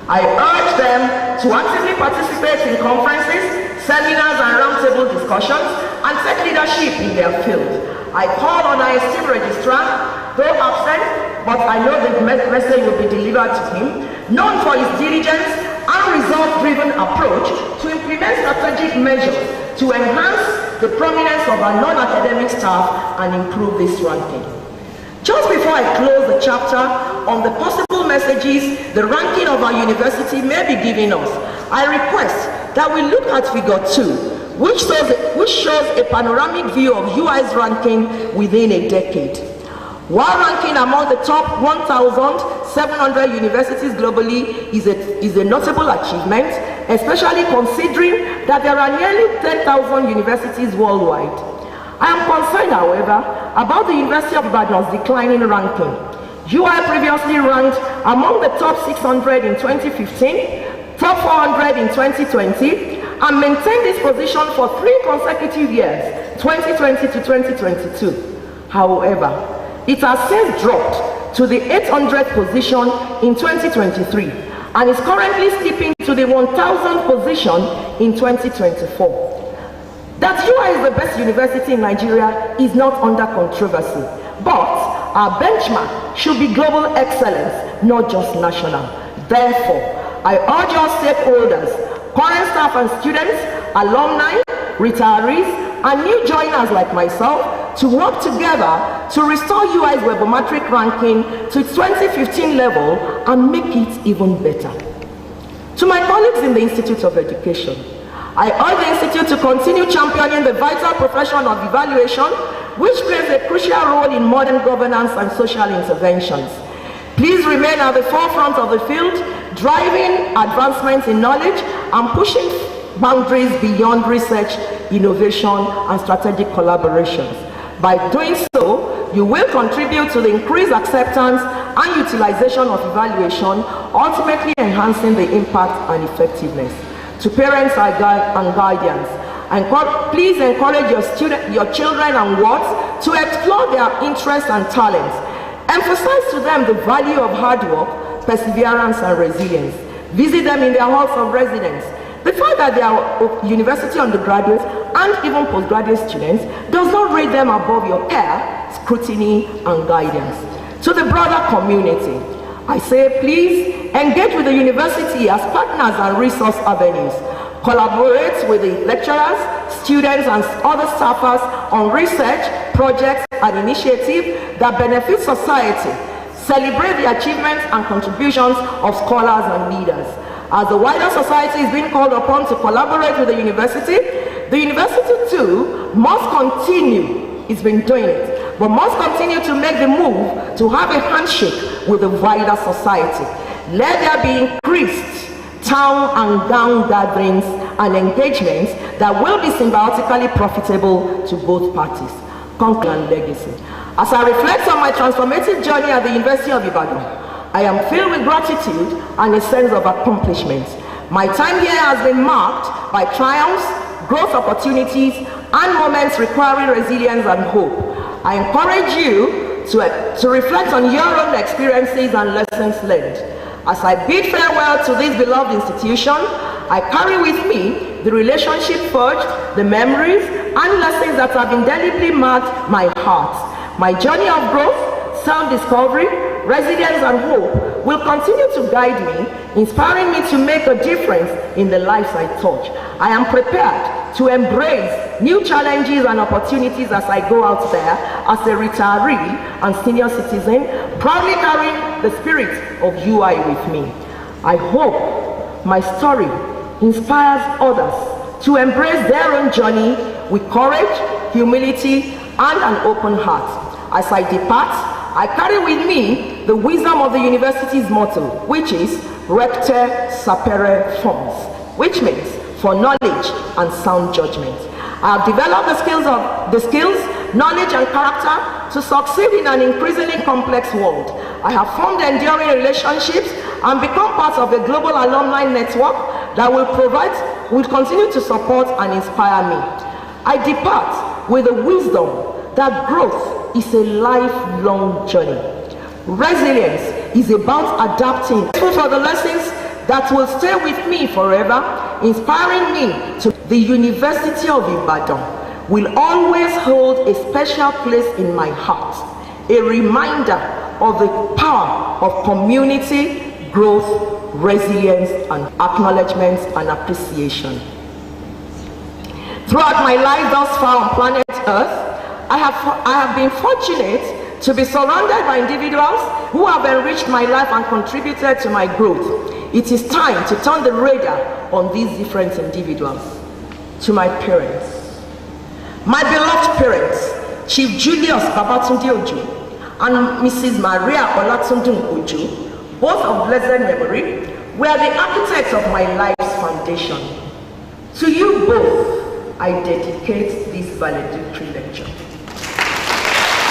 I urge them to actively participate in conferences, seminars, and roundtable discussions, and take leadership in their field. I call on our esteemed registrar, though absent, but I know the message will be delivered to him, known for his diligence and result-driven approach to implement strategic measures to enhance the prominence of our non-academic staff and improve this ranking. Just before I close the chapter on the possible messages the ranking of our university may be giving us, I request that we look at Figure 2, which shows a panoramic view of UI's ranking within a decade. While ranking among the top 1,700 universities globally is a notable achievement, especially considering that there are nearly 10,000 universities worldwide. I am concerned, however, about the University of Ibadan's declining ranking. UI previously ranked among the top 600 in 2015, top 400 in 2020, and maintained this position for 3 consecutive years, 2020 to 2022. However, it has since dropped to the 800th position in 2023 and is currently slipping to the 1,000th position in 2024. That UI is the best university in Nigeria is not under controversy, but our benchmark should be global excellence, not just national. Therefore, I urge all stakeholders, current staff and students, alumni, retirees, and new joiners like myself to work together to restore UI's webometric ranking to its 2015 level and make it even better. To my colleagues in the Institute of Education, I urge the Institute to continue championing the vital profession of evaluation, which plays a crucial role in modern governance and social interventions. Please remain at the forefront of the field, driving advancements in knowledge and pushing boundaries beyond research, innovation, and strategic collaborations. By doing so, you will contribute to the increased acceptance and utilization of evaluation, ultimately enhancing the impact and effectiveness. To parents and guardians, please encourage your children and wards to explore their interests and talents. Emphasize to them the value of hard work, perseverance, and resilience. Visit them in their halls of residence. The The fact that they are university undergraduates and even postgraduate students does not rate them above your care, scrutiny, and guidance. To the broader community, I say please engage with the university as partners and resource avenues. Collaborate with the lecturers, students, and other staffers on research, projects, and initiatives that benefit society. Celebrate the achievements and contributions of scholars and leaders. As the wider society is being called upon to collaborate with the university too must continue, it's been doing it, but must continue to make the move to have a handshake with the wider society. Let there be increased town and gown gatherings and engagements that will be symbiotically profitable to both parties. Conclusion and legacy. As I reflect on my transformative journey at the University of Ibadan, I am filled with gratitude and a sense of accomplishment. My time here has been marked by triumphs, growth opportunities, and moments requiring resilience and hope. I encourage you to reflect on your own experiences and lessons learned. As I bid farewell to this beloved institution, I carry with me the relationship forged, the memories, and lessons that have indelibly marked my heart. My journey of growth, self-discovery, resilience, and hope will continue to guide me, inspiring me to make a difference in the lives I touch. I am prepared to embrace new challenges and opportunities as I go out there as a retiree and senior citizen, proudly carrying the spirit of UI with me. I hope my story inspires others to embrace their own journey with courage, humility, and an open heart. As I depart, I carry with me the wisdom of the university's motto, which is Recte Sapere Fons, which means for knowledge and sound judgment. I have developed the skills, knowledge, and character to succeed in an increasingly complex world. I have formed enduring relationships and become part of a global alumni network that will continue to support and inspire me. I depart with the wisdom that growth is a lifelong journey. Resilience is about adapting for the lessons that will stay with me forever, inspiring me to the University of Ibadan will always hold a special place in my heart, a reminder of the power of community, growth, resilience, and acknowledgement and appreciation. Throughout my life thus far on planet Earth, I have been fortunate to be surrounded by individuals who have enriched my life and contributed to my growth. It is time to turn the radar on these different individuals. To my parents, my beloved parents, Chief Julius Babatunde Ojo and Mrs. Maria Olatundun Ojo, both of blessed memory, were the architects of my life's foundation. To you both, I dedicate this valedictory lecture.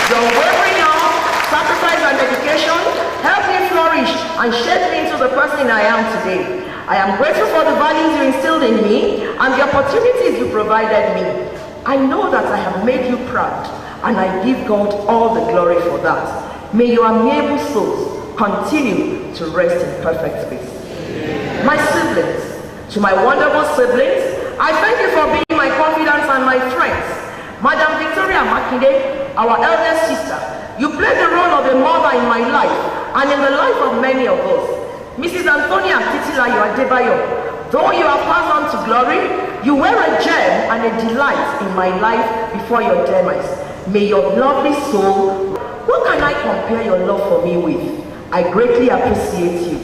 Your unwavering love, sacrifice, and dedication helped me flourish and shaped me into the person I am today. I am grateful for the values you instilled in me and the opportunities you provided me. I know that I have made you proud, and I give God all the glory for that. May your amiable souls continue to rest in perfect peace. My siblings, to my wonderful siblings, I thank you for being my confidants and my friends. Madam Victoria Makinde, our eldest sister, you played the role of a mother in my life and in the life of many of us. Mrs. Antonia Titilayo Adebayo, though you have passed on to glory, you were a gem and a delight in my life before your demise. May your lovely soul, what can I compare your love for me with? I greatly appreciate you.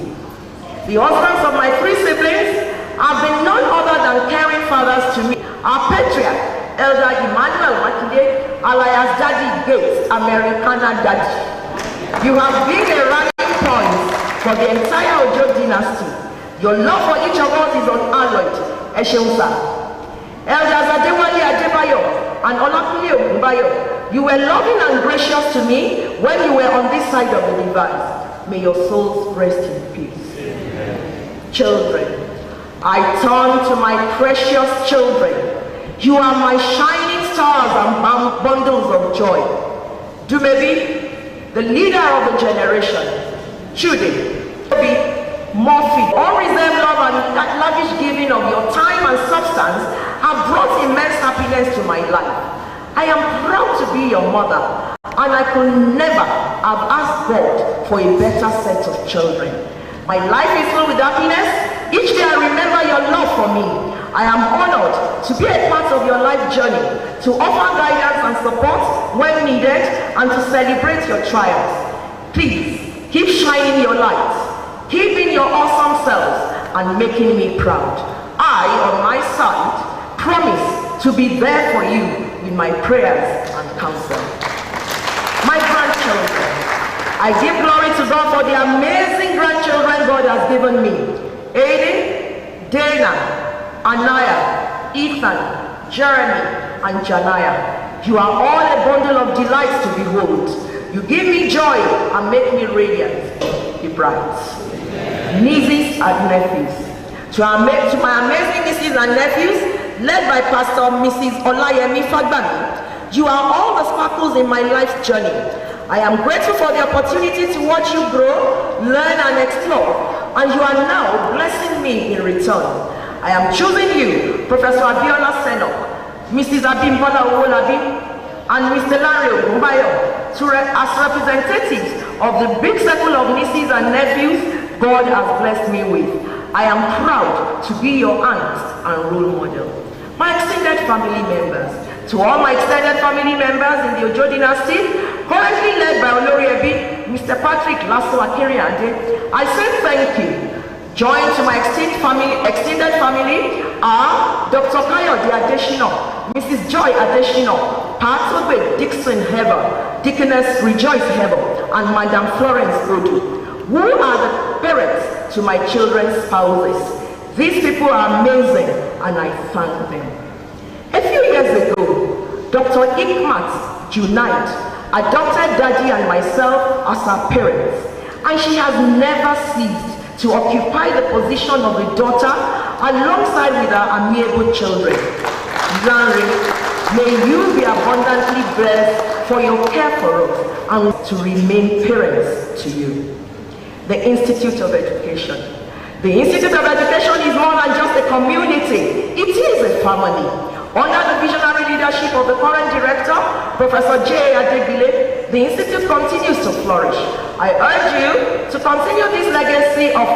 The husbands of my three siblings have been none other than caring fathers to me. Our patriarch, Elder Emmanuel Makinde, alias Daddy Gates, Americana Daddy. You have been a rallying point for the entire Ojo dynasty. Your love for each of us is unalloyed. Esheunsa. Elders Adewale Adebayo and Olakunle Ogunbayo, you were loving and gracious to me when you were on this side of the divide. May your souls rest in peace. Amen. Children, I turn to my precious children. You are my shining stars and bundles of joy. Dumebi, the leader of the generation. Chudi, more feet. Unreserved love and lavish giving of your time and substance have brought immense happiness to my life. I am proud to be your mother, and I could never have asked God for a better set of children. My life is filled with happiness. Each day I remember your love for me. I am honored to be a part of your life journey, to offer guidance and support when needed, and to celebrate your triumphs. Please, keep shining your light, keep being your awesome selves, and making me proud. I, on my side, promise to be there for you with my prayers and counsel. My grandchildren, I give glory to God for the amazing grandchildren God has given me. Aiden, Dana, Anaya, Ethan, Jeremy, and Janaya. You are all a bundle of delights to behold. You give me joy and make me radiant. Be bright. Nieces and nephews. To my amazing nieces and nephews, led by Pastor Mrs. Olayemi Fagbami, you are all the sparkles in my life's journey. I am grateful for the opportunity to watch you grow, learn and explore, and you are now blessing me in return. I am choosing you, Professor Abiola Senok, Mrs. Abimbola Owolabi, and Mr. Larry Ogunbayo, as representatives of the big circle of nieces and nephews God has blessed me with. I am proud to be your aunt and role model. My extended family members, to all my extended family members in the Ojo dynasty, currently led by Olori Ebi, Mr. Patrick Lasso Akiriande, I say thank you. Joined to my extended family are Dr. Kayode Adeshino, Mrs. Joy Adeshino, Patogbe Dixon Heber, Deaconess Rejoice Heber, and Madam Florence Odu, who are the parents to my children's spouses. These people are amazing, and I thank them. A few years ago, Dr. Ikmat Junaid adopted Daddy and myself as her parents, and she has never ceased to occupy the position of a daughter alongside with her amiable children. Larry, may you be abundantly blessed for your care for us and to remain parents to you. The Institute of Education. The Institute of Education is more than just a community. It is a family. Under the visionary leadership of the current director, Professor J. Adebile, the Institute continues to flourish. I urge you to continue this legacy of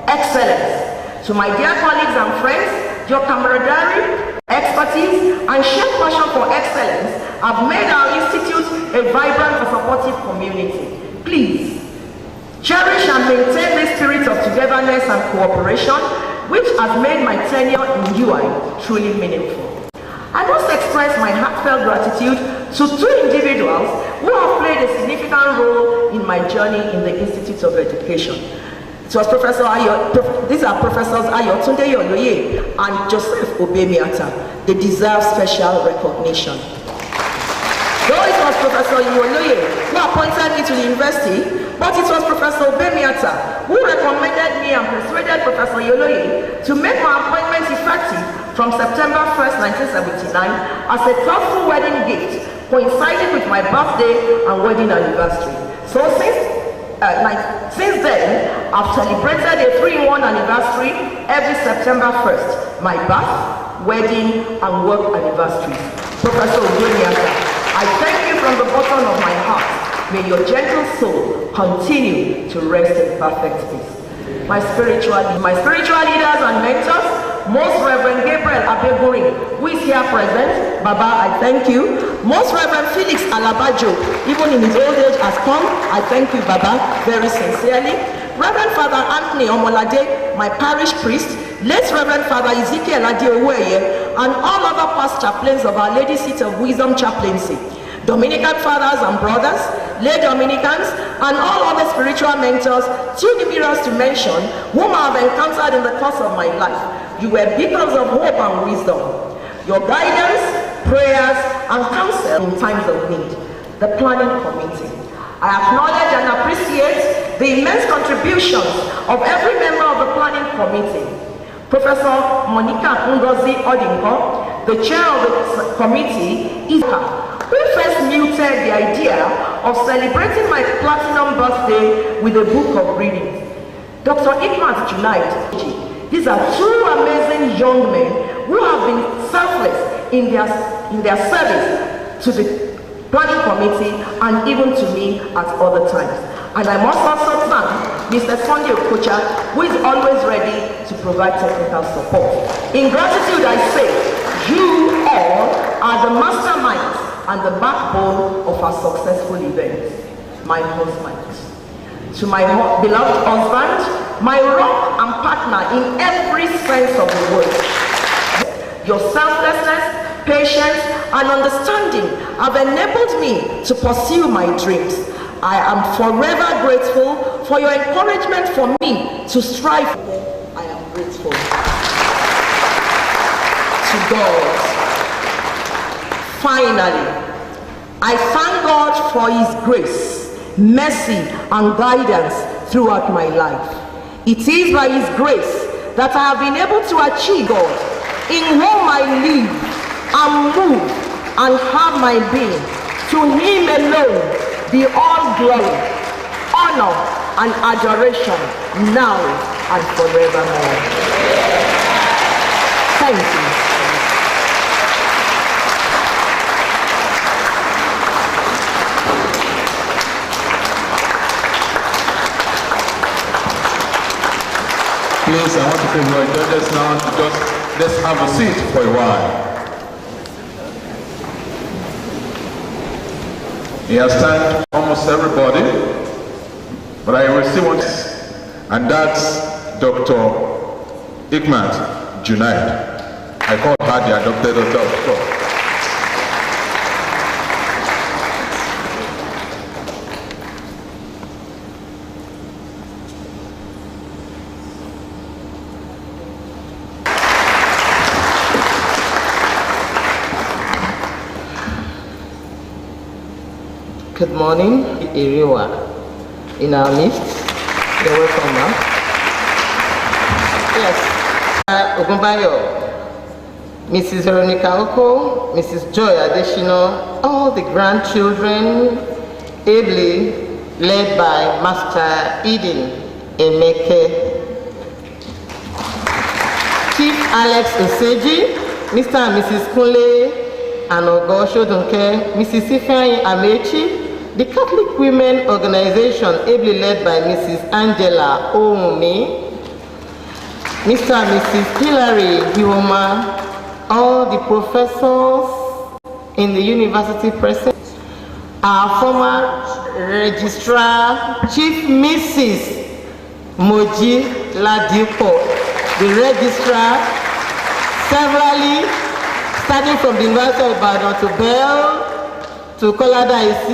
excellence. To my dear colleagues and friends, your camaraderie, expertise, and shared passion for excellence have made our institute a vibrant and supportive community. Please, cherish and maintain this spirit of togetherness and cooperation, which has made my tenure in UI truly meaningful. I must express my heartfelt gratitude to two individuals who have played a significant role in my journey in the Institute of Education. It was these are Professors Ayotunde Yoloye and Joseph Obemiata. They deserve special recognition. Though it was Professor Yoloye who appointed me to the university, but it was Professor Obemiata who recommended me and persuaded Professor Yoloye to make my appointment effective from September 1st, 1979 as a thoughtful wedding gift coinciding with my birthday and wedding anniversary. So since then, I've celebrated a 3-in-1 anniversary every September 1st, my birth, wedding, and work anniversaries. Professor Obemiata, I thank you from the bottom of my heart. May your gentle soul continue to rest in perfect peace. My spiritual leaders and mentors, Most Reverend Gabriel Abeguri, who is here present, Baba, I thank you. Most Reverend Felix Alabajo, even in his old age, has come. I thank you, Baba, very sincerely. Reverend Father Anthony Omolade, my parish priest, late Reverend Father Ezekiel Adeoweye, and all other past chaplains of Our Lady Seat of Wisdom Chaplaincy, Dominican fathers and brothers, lay Dominicans, and all other spiritual mentors, too numerous to mention, whom I have encountered in the course of my life. You were beacons of hope and wisdom. Your guidance, prayers, and counsel in times of need. The planning committee. I acknowledge and appreciate the immense contributions of every member of the planning committee. Professor Monica Ngozi Odinko, the chair of the committee, is who first muted the idea of celebrating my platinum birthday with a book of reading. Dr. Ikmat Junaid. These are two amazing young men who have been selfless in their service to the planning committee and even to me at other times. And I must also thank Mr. Sunday Okocha, who is always ready to provide technical support. In gratitude, I say, you all are the masterminds and the backbone of our successful events. My husband. To my beloved husband, my rock and partner in every sense of the word. Your selflessness, patience, and understanding have enabled me to pursue my dreams. I am forever grateful for your encouragement for me to strive. I am grateful to God. Finally, I thank God for His grace, mercy, and guidance throughout my life. It is by His grace that I have been able to achieve God, in whom I live and move and have my being. To Him alone be all glory, honor, and adoration, now and forevermore. Thank you. Please, I want to bring your judges now to just let's have a seat for a while. He has thanked almost everybody, but I will still want, and that's Dr. Ikmat Junaid. I call her the adopted doctor. Good morning, Iriwa. In our midst, you're welcome, ma'am. Yes, Ogunbayo, Mrs. Veronica Oko, Mrs. Joy Adeshino, all the grandchildren, ably led by Master EMEKE, Chief Alex Oseji, Mr. and Mrs. Kunle, and Ogosho Dunke, Mrs. Ifeanyi Amechi, the Catholic Women Organization, ably led by Mrs. Angela Oumi, Mr. and Mrs. Hilary Hioma, all the professors in the university present, our former registrar, Chief Mrs. Moji Ladipo, the registrar, severally, starting from the University of Ibadan to Bell, to Kolada IC,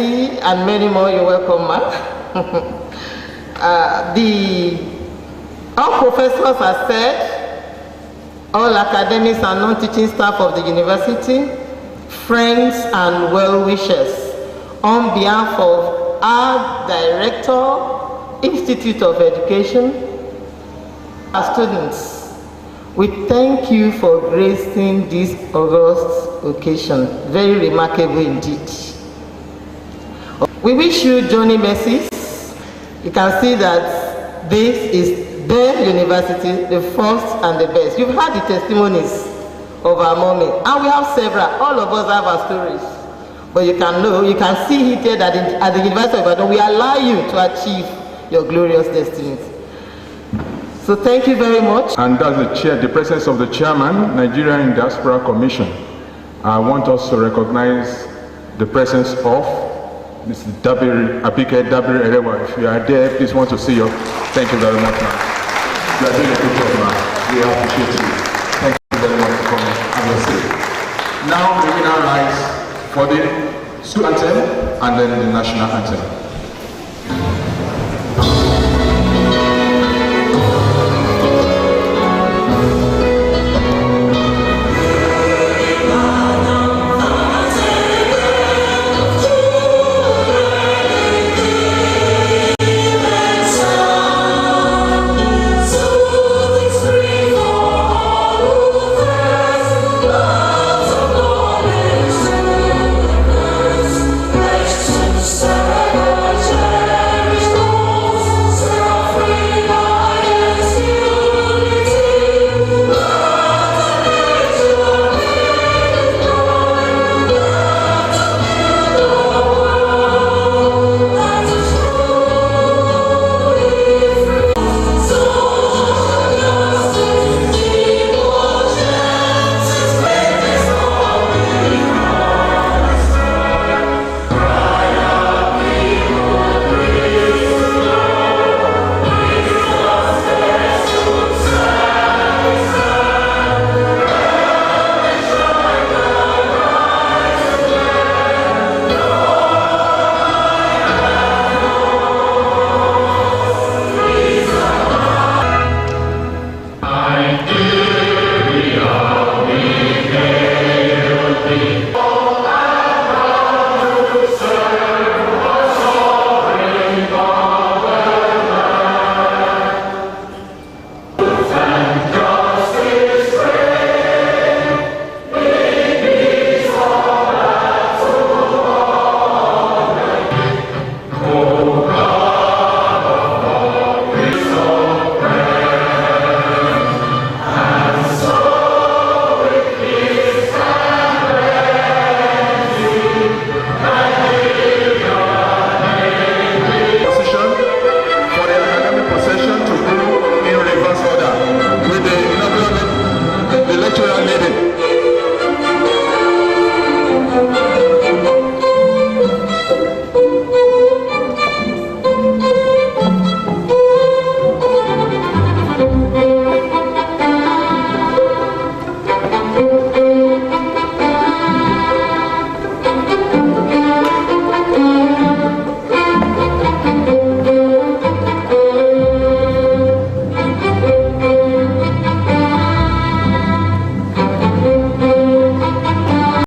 and many more. You're welcome, ma'am. All professors are said, all academics and non-teaching staff of the university, friends and well-wishers, on behalf of our Director, Institute of Education, our students, we thank you for gracing this august occasion. Very remarkable indeed. We wish you journey mercies. You can see that this is the university, the first and the best. You've heard the testimonies of our mommy, and we have several. All of us have our stories. But you can see here that at the University of Ibadan, we allow you to achieve your glorious destinies. So thank you very much. And as the presence of the chairman, Nigerian Diaspora Commission, I want us to recognize the presence of Mr. Abike Dabiri Erewa. If you are there, please want to see you. Thank you very much, ma'am. You are doing a good job, ma'am. We appreciate you. Thank you very much for coming. Have a seat. Now we will now rise for the school anthem and then the national anthem.